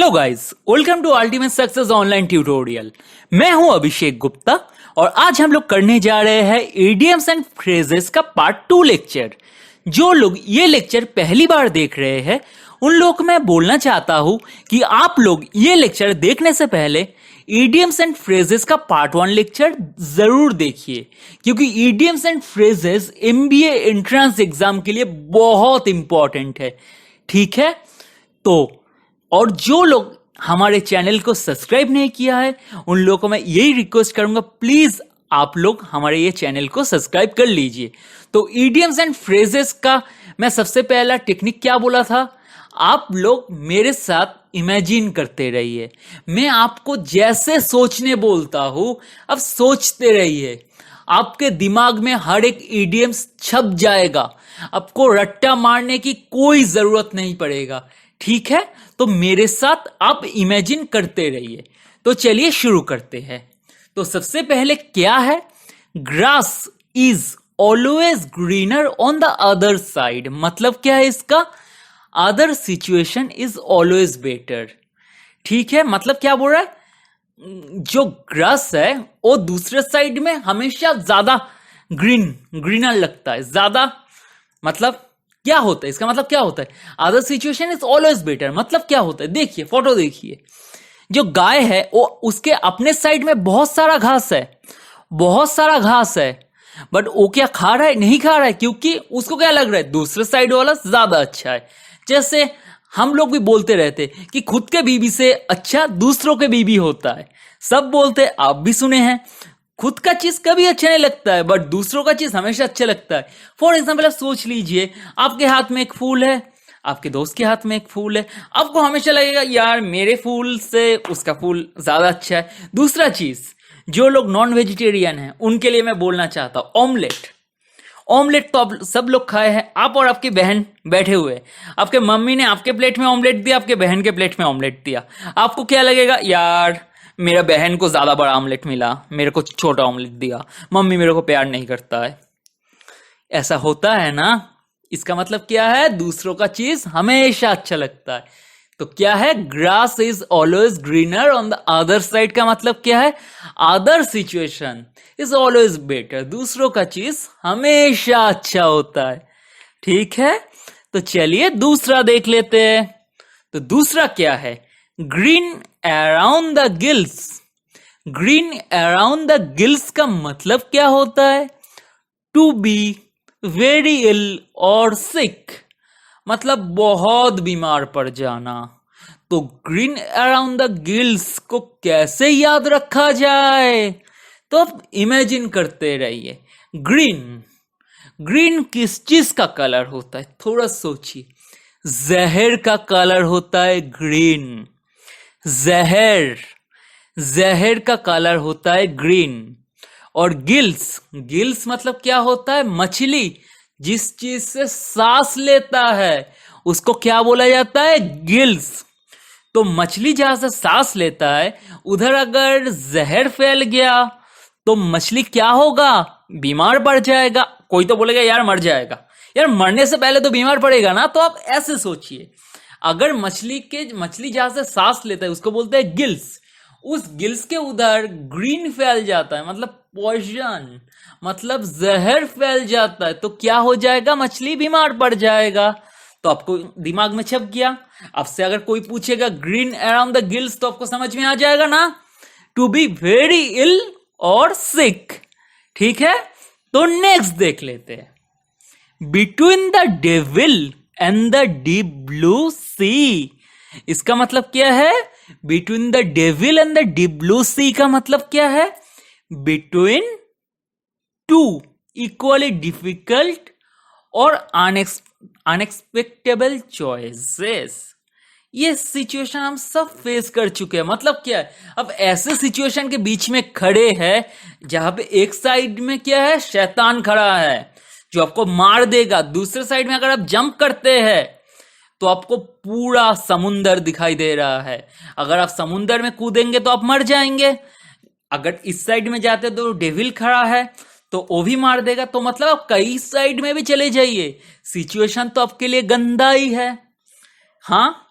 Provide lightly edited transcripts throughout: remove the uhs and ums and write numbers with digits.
Hello guys, welcome to ultimate success online tutorial. मैं हूं अभिषेक गुप्ता और आज हम लोग करने जा रहे हैं इडियम्स एंड फ्रेजेस का पार्ट 2 लेक्चर। जो लोग ये लेक्चर पहली बार देख रहे हैं उन लोग को मैं बोलना चाहता हूं कि आप लोग ये लेक्चर देखने से पहले इडियम्स एंड फ्रेजेस का पार्ट 1 लेक्चर जरूर देखिए, क्योंकि idioms and phrases MBA entrance exam के लिए बहुत इंपॉर्टेंट है। ठीक है, तो और जो लोग हमारे चैनल को सब्सक्राइब नहीं किया है उन लोगों को मैं यही रिक्वेस्ट करूंगा, प्लीज आप लोग हमारे ये चैनल को सब्सक्राइब कर लीजिए। तो इडियम्स एंड फ्रेजेस का मैं सबसे पहला टेक्निक क्या बोला था, आप लोग मेरे साथ इमेजिन करते रहिए। मैं आपको जैसे सोचने बोलता हूं अब सोचते रहिए, आपके दिमाग में हर एक इडियम्स छप जाएगा, आपको रट्टा मारने की कोई जरूरत नहीं पड़ेगा। ठीक है, तो मेरे साथ आप इमेजिन करते रहिए। तो चलिए शुरू करते हैं। तो सबसे पहले क्या है, grass is always greener on the other side. मतलब क्या है इसका, other situation is always better. ठीक है, मतलब क्या बोल रहा है, जो ग्रास है वो दूसरे साइड में हमेशा ज्यादा ग्रीनर लगता है, ज्यादा। मतलब क्या होता है इसका, मतलब क्या होता है, other situation is always better. मतलब क्या होता है, देखिए फोटो देखिए, जो गाय है वो उसके अपने साइड में बहुत सारा घास है, बहुत सारा घास है, बट वो क्या खा रहा है, नहीं खा रहा है, क्योंकि उसको क्या लग रहा है दूसरे साइड वाला ज्यादा अच्छा है। जैसे हम लोग भी बोलते रहते कि खुद के बीवी से अच्छा दूसरों के बीवी होता है, सब बोलते, आप भी सुने हैं। खुद का चीज कभी अच्छा नहीं लगता है, बट दूसरों का चीज हमेशा अच्छा लगता है। फॉर एग्जाम्पल आप सोच लीजिए, आपके हाथ में एक फूल है, आपके दोस्त के हाथ में एक फूल है, आपको हमेशा लगेगा यार मेरे फूल से उसका फूल ज्यादा अच्छा है। दूसरा चीज, जो लोग नॉन वेजिटेरियन हैं उनके लिए मैं बोलना चाहता हूं, ऑमलेट। ऑमलेट तो आप सब लोग खाए हैं, आप और आपकी बहन बैठे हुए, आपके मम्मी ने आपके प्लेट में ऑमलेट दिया, आपके बहन के प्लेट में ऑमलेट दिया। आपको क्या लगेगा, यार मेरा बहन को ज्यादा बड़ा ऑमलेट मिला, मेरे को छोटा ऑमलेट दिया, मम्मी मेरे को प्यार नहीं करता है। ऐसा होता है ना, इसका मतलब क्या है, दूसरों का चीज हमेशा अच्छा लगता है। तो क्या है, grass is always greener on the other side का मतलब क्या है, other situation is always better. दूसरों का चीज हमेशा अच्छा होता है। ठीक है, तो चलिए दूसरा देख लेते हैं। तो दूसरा क्या है, green around the gills. Green around the gills का मतलब क्या होता है, टू बी वेरी इल और सिक। मतलब बहुत बीमार पड़ जाना। तो ग्रीन अराउंड द गिल्स को कैसे याद रखा जाए, तो आप इमेजिन करते रहिए। ग्रीन, ग्रीन किस चीज का कलर होता है, थोड़ा सोचिए। जहर का कलर होता है ग्रीन, जहर, जहर का कलर होता है ग्रीन। और गिल्स, गिल्स मतलब क्या होता है, मछली जिस चीज से सांस लेता है उसको क्या बोला जाता है, गिल्स। तो मछली जहां से सांस लेता है उधर अगर जहर फैल गया तो मछली क्या होगा, बीमार पड़ जाएगा। कोई तो बोलेगा यार मर जाएगा, यार मरने से पहले तो बीमार पड़ेगा ना। तो आप ऐसे सोचिए, अगर मछली जहां से सांस लेता है उसको बोलते हैं गिल्स, उस गिल्स के उधर ग्रीन फैल जाता है, मतलब पॉइजन, मतलब जहर फैल जाता है, तो क्या हो जाएगा, मछली बीमार पड़ जाएगा। तो आपको दिमाग में छप गया। अब से अगर कोई पूछेगा ग्रीन अराउंड द गिल्स तो आपको समझ में आ जाएगा ना, टू बी वेरी इल और सिक। ठीक है, तो नेक्स्ट देख लेते हैं, between the devil and the deep blue sea. इसका मतलब क्या है, between the devil and the deep blue sea का मतलब क्या है, बिटवीन टू इक्वली डिफिकल्ट और अनएक्सपेक्टेबल चॉइसेस। ये सिचुएशन हम सब फेस कर चुके हैं। मतलब क्या है, अब ऐसे सिचुएशन के बीच में खड़े हैं जहां पे एक साइड में क्या है, शैतान खड़ा है जो आपको मार देगा, दूसरे साइड में अगर आप जंप करते हैं तो आपको पूरा समुंदर दिखाई दे रहा है। अगर आप समुंदर में कूदेंगे तो आप मर जाएंगे। अगर इस साइड में जाते तो डेविल खड़ा है तो वो भी मार देगा। तो मतलब आप कई साइड में भी चले जाइए, सिचुएशन तो आपके लिए गंदा ही है। हाँ,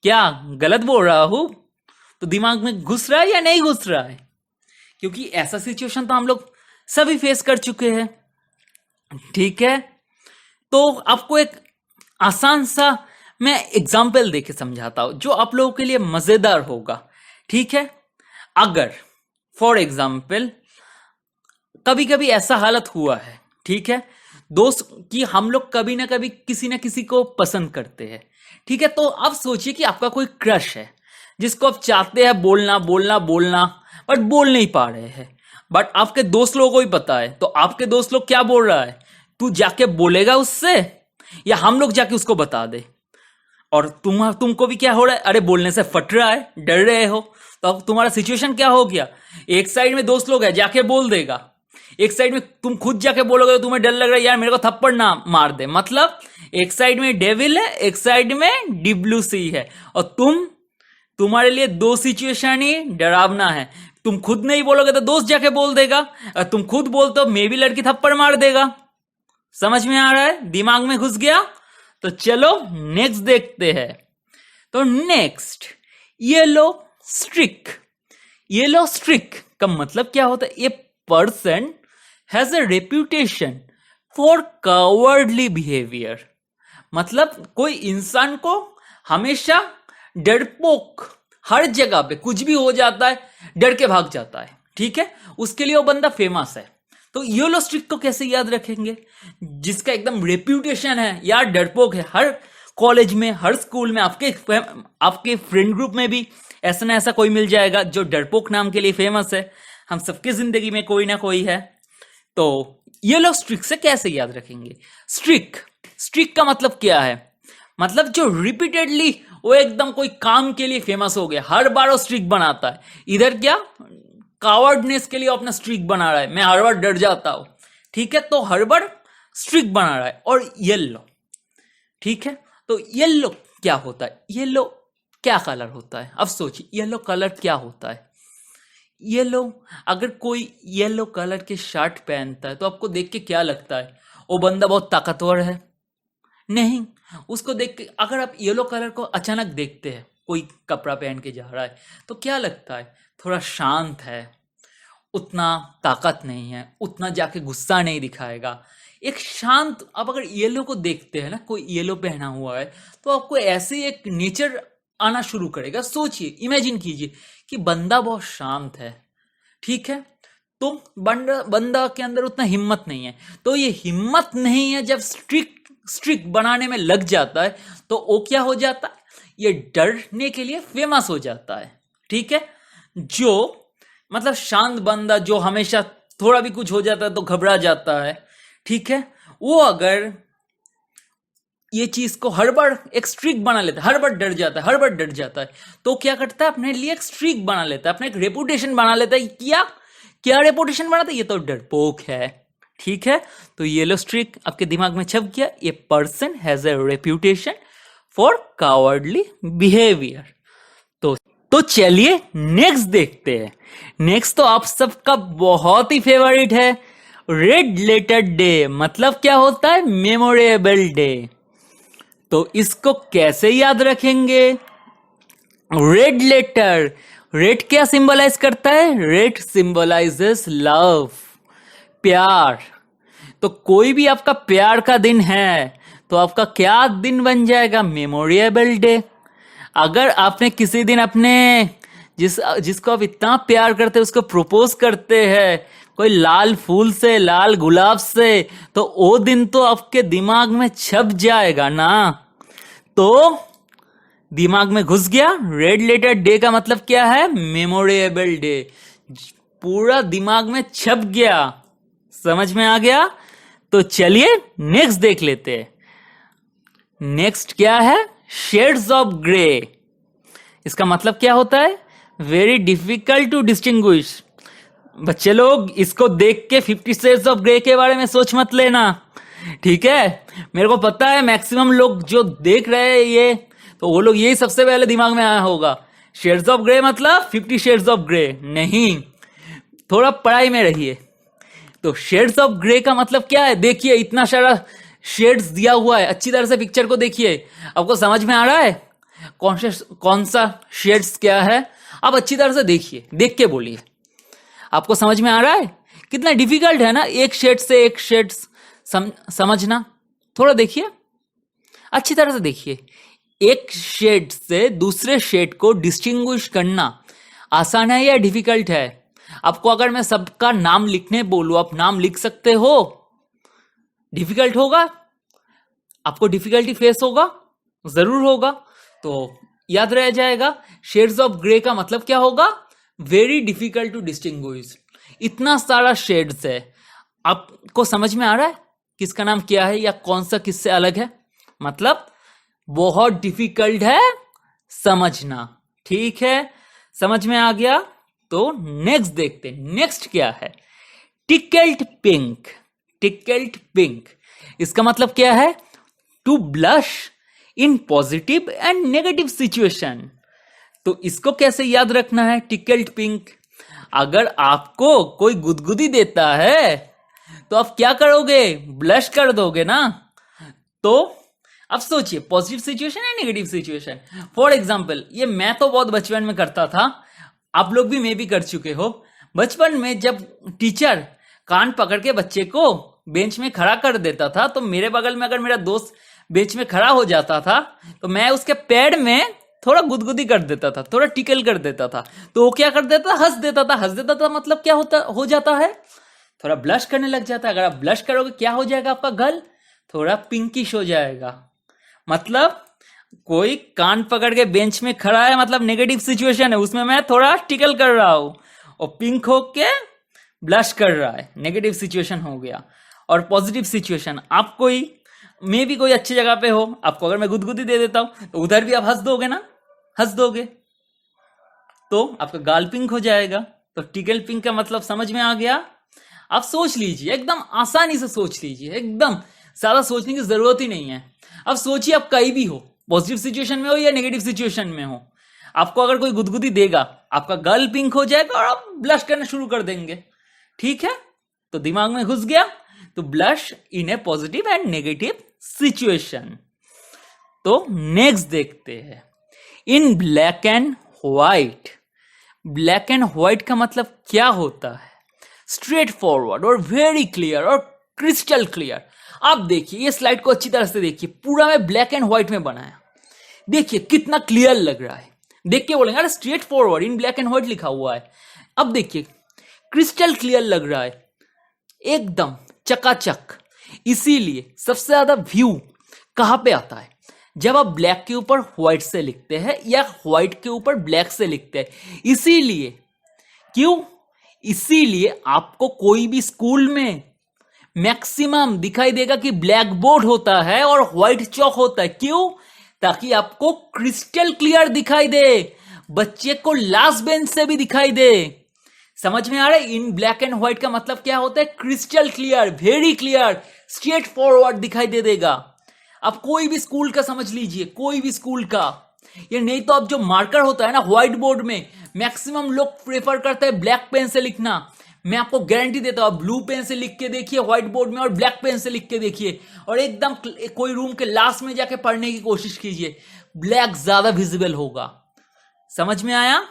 क्या गलत बोल रहा हूं? तो दिमाग में घुस रहा है या नहीं घुस रहा है? क्योंकि ऐसा सिचुएशन तो हम लोग सभी फेस कर चुके हैं। ठीक है, तो आपको एक आसान सा मैं एग्जाम्पल देके समझाता हूं जो आप लोगों के लिए मजेदार होगा। ठीक है, अगर फॉर एग्जाम्पल कभी कभी ऐसा हालत हुआ है, ठीक है दोस्त, कि हम लोग कभी ना कभी किसी ना किसी को पसंद करते हैं। ठीक है, तो आप सोचिए कि आपका कोई क्रश है जिसको आप चाहते हैं बोलना बोलना बोलना, बट बोल नहीं पा रहे हैं। बट आपके दोस्त लोगों को ही पता है, तो आपके दोस्त लोग क्या बोल रहा है, तू जाके बोलेगा उससे या हम लोग जाके उसको बता दे? और तुमको भी क्या हो रहा है, अरे बोलने से फट रहा है, डर रहे हो। तो अब तुम्हारा सिचुएशन क्या हो गया, एक साइड में दोस्त लोग है जाके बोल देगा, एक साइड में तुम खुद जाके बोलोगे तो तुम्हें डर लग रहा है यार मेरे को थप्पड़ ना मार दे। मतलब एक साइड में डेविल है, एक साइड में डब्ल्यूसी है, और तुम्हारे लिए दो सिचुएशन ही डरावना है। तुम खुद नहीं बोलोगे तो दोस्त जाके बोल देगा, और तुम खुद बोलते हो मे भी लड़की थप्पड़ मार देगा। समझ में आ रहा है, दिमाग में घुस गया? तो चलो नेक्स्ट देखते हैं। तो next, yellow streak. Yellow streak का मतलब क्या होता है, ये person has a reputation for cowardly behaviour. मतलब कोई इंसान को हमेशा डरपोक, हर जगह पे कुछ भी हो जाता है डर के भाग जाता है। ठीक है, उसके लिए वो बंदा फेमस है। तो येलो स्ट्रिक को कैसे याद रखेंगे, जिसका एकदम रेप्यूटेशन है यार डरपोक है। हर कॉलेज में, हर स्कूल में, आपके फ्रेंड ग्रुप में भी ऐसा ना ऐसा कोई मिल जाएगा जो डरपोक नाम के लिए फेमस है। हम सबकी जिंदगी में कोई ना कोई है। तो येलो स्ट्रिक से कैसे याद रखेंगे? स्ट्रिक का मतलब क्या है, मतलब जो रिपीटेडली वो एकदम कोई काम के लिए फेमस हो गया, हर बार वो स्ट्रिक बनाता है। इधर क्या कावर्डनेस के लिए अपना स्ट्रिक बना रहा है, मैं हर बार डर जाता हूं। ठीक है, तो हर बार स्ट्रिक बना रहा है। और येलो, ठीक है, तो येलो क्या होता है, येलो क्या कलर होता है? अब सोचिए येलो कलर क्या होता है। येलो, अगर कोई येलो कलर के शर्ट पहनता है तो आपको देख के क्या लगता है, वो बंदा बहुत ताकतवर है? नहीं, उसको देख के अगर आप येलो कलर को अचानक देखते हैं, कोई कपड़ा पहन के जा रहा है, तो क्या लगता है, थोड़ा शांत है, उतना ताकत नहीं है, उतना जाके गुस्सा नहीं दिखाएगा, एक शांत। आप अगर येलो को देखते हैं ना, कोई येलो पहना हुआ है, तो आपको ऐसे एक नेचर आना शुरू करेगा। सोचिए, इमेजिन कीजिए कि बंदा बहुत शांत है। ठीक है, तो बंदा के अंदर उतना हिम्मत नहीं है, तो ये हिम्मत नहीं है जब स्ट्रिक बनाने में लग जाता है, तो वो क्या हो जाता है, ये डरने के लिए फेमस हो जाता है। ठीक है, जो मतलब शांत बंदा जो हमेशा थोड़ा भी कुछ हो जाता है तो घबरा जाता है, ठीक है, वो अगर ये चीज को हर बार एक स्ट्रिक बना लेता है, हर बार डर जाता है, हर बार डर जाता है, तो क्या करता है, अपने लिए एक स्ट्रिक बना लेता है, अपना एक रेपुटेशन बना लेता है। क्या रेपुटेशन बनाता है, ये तो डरपोक है। ठीक है, तो येलो स्ट्रिक आपके दिमाग में छप गया, ये person has a reputation for cowardly behaviour. तो चलिए नेक्स्ट देखते हैं। नेक्स्ट तो आप सबका बहुत ही फेवरेट है, रेड लेटर डे। मतलब क्या होता है, मेमोरेबल डे। तो इसको कैसे याद रखेंगे? रेड लेटर, रेड क्या सिंबलाइज करता है, रेड सिंबलाइजेस लव, प्यार। तो कोई भी आपका प्यार का दिन है तो आपका क्या दिन बन जाएगा, मेमोरेबल डे। अगर आपने किसी दिन अपने जिसको आप इतना प्यार करते हैं उसको प्रपोज करते हैं कोई लाल फूल से, लाल गुलाब से, तो वो दिन तो आपके दिमाग में छप जाएगा ना। तो दिमाग में घुस गया, रेड लेटर डे का मतलब क्या है, मेमोरेबल डे, पूरा दिमाग में छप गया। समझ में आ गया? तो चलिए नेक्स्ट देख लेते हैं। नेक्स्ट क्या है, शेड्स ऑफ ग्रे। इसका मतलब क्या होता है, वेरी डिफिकल्ट टू डिस्टिंग्विश। बच्चे लोग इसको देख के 50 शेड्स ऑफ ग्रे के बारे में सोच मत लेना, ठीक है। मेरे को पता है मैक्सिमम लोग जो देख रहे हैं ये, तो वो लोग यही सबसे पहले दिमाग में आया होगा, शेड्स ऑफ ग्रे मतलब 50 शेड्स ऑफ ग्रे। नहीं, थोड़ा पढ़ाई में रहिए। तो शेड्स ऑफ ग्रे का मतलब क्या है, देखिए इतना सारा शेड्स दिया हुआ है, अच्छी तरह से पिक्चर को देखिए, आपको समझ में आ रहा है। कौन सा शेड्स क्या है, आप अच्छी तरह से देखिए, देख के बोलिए। आपको समझ में आ रहा है? कितना डिफिकल्ट है ना एक शेड से एक शेड समझना। थोड़ा देखिए, अच्छी तरह से देखिए। एक शेड से दूसरे शेड को डिस्टिंग्विश करना आसान है या डिफिकल्ट है? आपको अगर मैं सबका नाम लिखने बोलूं, आप नाम लिख सकते हो? डिफिकल्ट होगा, आपको डिफिकल्टी फेस होगा, जरूर होगा। तो याद रह जाएगा, शेड्स ऑफ ग्रे का मतलब क्या होगा? Very difficult to distinguish. इतना सारा शेड्स है, आपको समझ में आ रहा है किसका नाम क्या है या कौन सा किससे अलग है? मतलब बहुत डिफिकल्ट है समझना। ठीक है, समझ में आ गया? तो नेक्स्ट देखते हैं, नेक्स्ट क्या है? Tickled pink. टिकल्ड पिंक, इसका मतलब क्या है? To blush in positive and negative situation. तो इसको कैसे याद रखना है? टिकल्ड पिंक, अगर आपको कोई गुदगुदी देता है तो आप क्या करोगे? ब्लश कर दोगे ना। तो अब सोचिए, पॉजिटिव सिचुएशन या नेगेटिव सिचुएशन। फॉर एग्जाम्पल, ये मैं तो बहुत बचपन में करता था, आप लोग भी मे भी कर चुके हो। बचपन में जब टीचर कान पकड़ के बच्चे को बेंच में खड़ा कर देता था, तो मेरे बगल में अगर मेरा दोस्त बेंच में खड़ा हो जाता था तो मैं उसके पैर में थोड़ा गुदगुदी कर देता था, थोड़ा टिकल कर देता था। तो वो क्या कर देता था? हंस देता था। हंस देता था मतलब क्या हो जाता है? थोड़ा ब्लश करने लग जाता है। अगर आप ब्लश करोगे क्या हो जाएगा? आपका गल थोड़ा पिंकिश हो जाएगा। मतलब कोई कान पकड़ के बेंच में खड़ा है, मतलब नेगेटिव सिचुएशन है, उसमें मैं थोड़ा टिकल कर रहा हूं और पिंक होके ब्लश कर रहा है, नेगेटिव सिचुएशन हो गया। और पॉजिटिव सिचुएशन, आप कोई मे भी कोई अच्छी जगह पे हो, आपको अगर मैं गुदगुदी दे देता हूं तो उधर भी आप हंस दोगे ना, हंस दोगे तो आपका गाल पिंक हो जाएगा। तो टिकल पिंक का मतलब समझ में आ गया? आप सोच लीजिए, एकदम आसानी से सोच लीजिए, एकदम ज्यादा सोचने की जरूरत ही नहीं है। अब सोचिए, आप कहीं भी हो, पॉजिटिव सिचुएशन में हो या नेगेटिव सिचुएशन में हो, आपको अगर कोई गुदगुदी देगा, आपका गल पिंक हो जाएगा और आप ब्लश करना शुरू कर देंगे। ठीक है, तो दिमाग में घुस गया। तो blush in a positive and negative situation. तो नेक्स्ट देखते हैं, in black and white. Black and white का मतलब क्या होता है? स्ट्रेट फॉरवर्ड और वेरी क्लियर और क्रिस्टल क्लियर। आप देखिए, ये स्लाइड को अच्छी तरह से देखिए, पूरा मैं ब्लैक एंड व्हाइट में बनाया। देखिए कितना क्लियर लग रहा है। देख के बोलेंगे अरे straight forward in black and white लिखा हुआ है। अब देखिए क्रिस्टल क्लियर लग रहा है, एकदम चकाचक। इसीलिए सबसे ज्यादा व्यू कहां पे आता है? जब आप ब्लैक के ऊपर व्हाइट से लिखते हैं या व्हाइट के ऊपर ब्लैक से लिखते हैं। इसीलिए, क्यों? इसीलिए आपको कोई भी स्कूल में मैक्सिमम दिखाई देगा कि ब्लैक बोर्ड होता है और व्हाइट चौक होता है। क्यों? ताकि आपको क्रिस्टल क्लियर दिखाई दे, बच्चे को लास्ट बेंच से भी दिखाई दे। समझ में आ रहा है? इन ब्लैक एंड व्हाइट का मतलब क्या होता है? Crystal clear, very clear, straight forward दिखाई दे देगा। आप कोई भी स्कूल का समझ लीजिए, कोई भी स्कूल का। ये नहीं तो अब जो मार्कर होता है ना व्हाइट बोर्ड में, मैक्सिमम लोग प्रेफर करते हैं ब्लैक पेन से लिखना। मैं आपको गारंटी देता हूं, आप ब्लू पेन से लिख के देखिए व्हाइट बोर्ड में और ब्लैक पेन से लिख के देखिए, और एकदम कोई रूम के लास्ट में जाके पढ़ने की कोशिश कीजिए, ब्लैक ज्यादा विजिबल होगा। समझ में आया?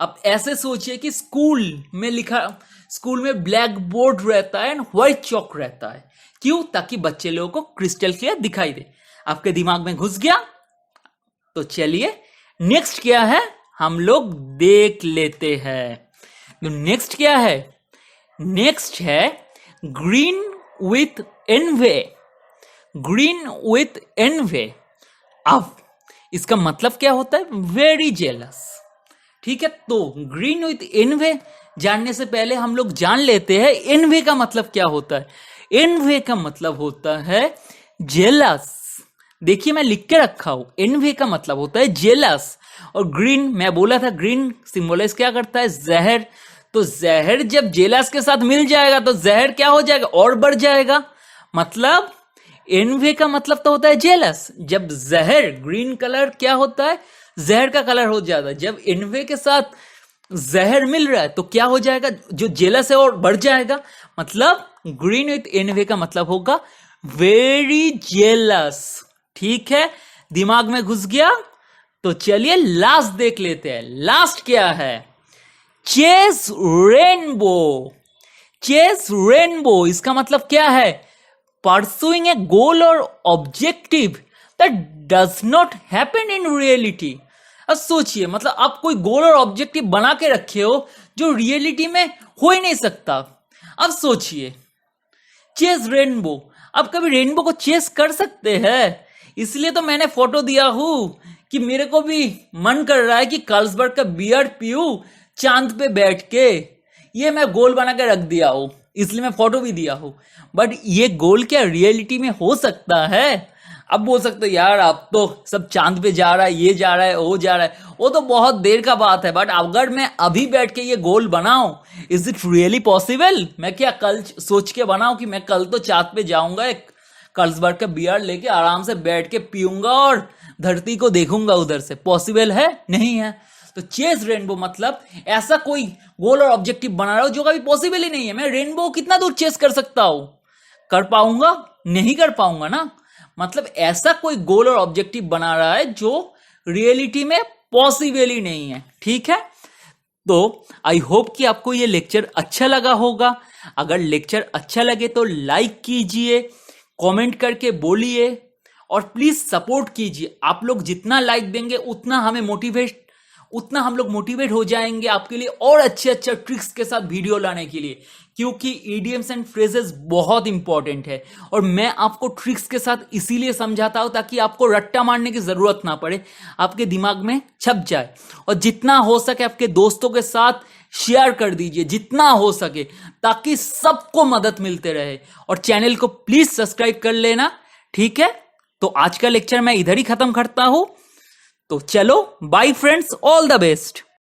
अब ऐसे सोचिए कि स्कूल में ब्लैक बोर्ड रहता है एंड व्हाइट चौक रहता है। क्यों? ताकि बच्चे लोगों को क्रिस्टल क्लियर दिखाई दे। आपके दिमाग में घुस गया? तो चलिए नेक्स्ट क्या है हम लोग देख लेते हैं। तो नेक्स्ट क्या है? नेक्स्ट है green with envy. Green with envy. अब इसका मतलब क्या होता है? Very jealous. ठीक है, तो ग्रीन विथ एनवे जानने से पहले हम लोग जान लेते हैं एनवे का मतलब क्या होता है। एनवे का मतलब होता है जेलस। देखिए मैं लिख के रखा हूं, एनवे का मतलब होता है जेलस। और ग्रीन, मैं बोला था ग्रीन सिंबलाइज क्या करता है? जहर। तो जहर जब जेलस के साथ मिल जाएगा तो जहर क्या हो जाएगा? और बढ़ जाएगा। मतलब एनवे का मतलब तो होता है जेलस। जब जहर, ग्रीन कलर क्या होता है? जहर का कलर हो जाता है। जब एनवे के साथ जहर मिल रहा है तो क्या हो जाएगा? जो जेलस है और बढ़ जाएगा। मतलब ग्रीन विथ एनवे का मतलब होगा वेरी जेलस। ठीक है, दिमाग में घुस गया? तो चलिए लास्ट देख लेते हैं। लास्ट क्या है? Chess rainbow. चेस रेनबो इसका मतलब क्या है? परसुइंग ए गोल और objective that does not happen in reality. अब सोचिए, मतलब आप कोई गोल और ऑब्जेक्टिव बना के रखे हो जो रियलिटी में हो ही नहीं सकता। अब सोचिए, चेस रेनबो, आप कभी रेनबो को चेस कर सकते हैं? इसलिए तो मैंने फोटो दिया हूं कि मेरे को भी मन कर रहा है कि कार्लसबर्ग का बियर पीऊं चांद पे बैठ के। ये मैं गोल बना के रख दिया हूं, इसलिए मैं फोटो भी दिया हूं। बट ये गोल क्या रियलिटी में हो सकता है? अब बोल सकते यार अब तो सब चांद पे जा रहा है, ये जा रहा है, वो जा रहा है, वो तो बहुत देर का बात है। बट अगर मैं अभी बैठ के ये गोल बनाऊं, इज इट रियली पॉसिबल? मैं क्या कल सोच के बनाऊं कि मैं कल तो चांद पे जाऊंगा, एक कार्लसबर्ग का बियर लेके आराम से बैठ के पीऊंगा और धरती को देखूंगा उधर से? पॉसिबल है? नहीं है। तो चेस रेनबो मतलब ऐसा कोई गोल और ऑब्जेक्टिव बना रहा हो जो कभी पॉसिबल ही नहीं है। मैं रेनबो कितना दूर चेस कर सकता हूं? कर पाऊंगा? नहीं कर पाऊंगा ना। मतलब ऐसा कोई गोल और ऑब्जेक्टिव बना रहा है जो रियलिटी में पॉसिबल ही नहीं है। ठीक है, तो आई होप कि आपको ये लेक्चर अच्छा लगा होगा। अगर लेक्चर अच्छा लगे तो लाइक कीजिए, कमेंट करके बोलिए और प्लीज सपोर्ट कीजिए। आप लोग जितना लाइक देंगे उतना हम लोग मोटिवेट हो जाएंगे आपके लिए और अच्छे अच्छे ट्रिक्स के साथ वीडियो लाने के लिए, क्योंकि ईडीएम्स एंड फ्रेजेस बहुत इंपॉर्टेंट है। और मैं आपको ट्रिक्स के साथ इसीलिए समझाता हूं ताकि आपको रट्टा मारने की जरूरत ना पड़े, आपके दिमाग में छप जाए। और जितना हो सके आपके दोस्तों के साथ शेयर कर दीजिए, जितना हो सके, ताकि सबको मदद मिलते रहे। और चैनल को प्लीज सब्सक्राइब कर लेना। ठीक है, तो आज का लेक्चर मैं इधर ही खत्म करता हूं। तो चलो bye friends, all the best.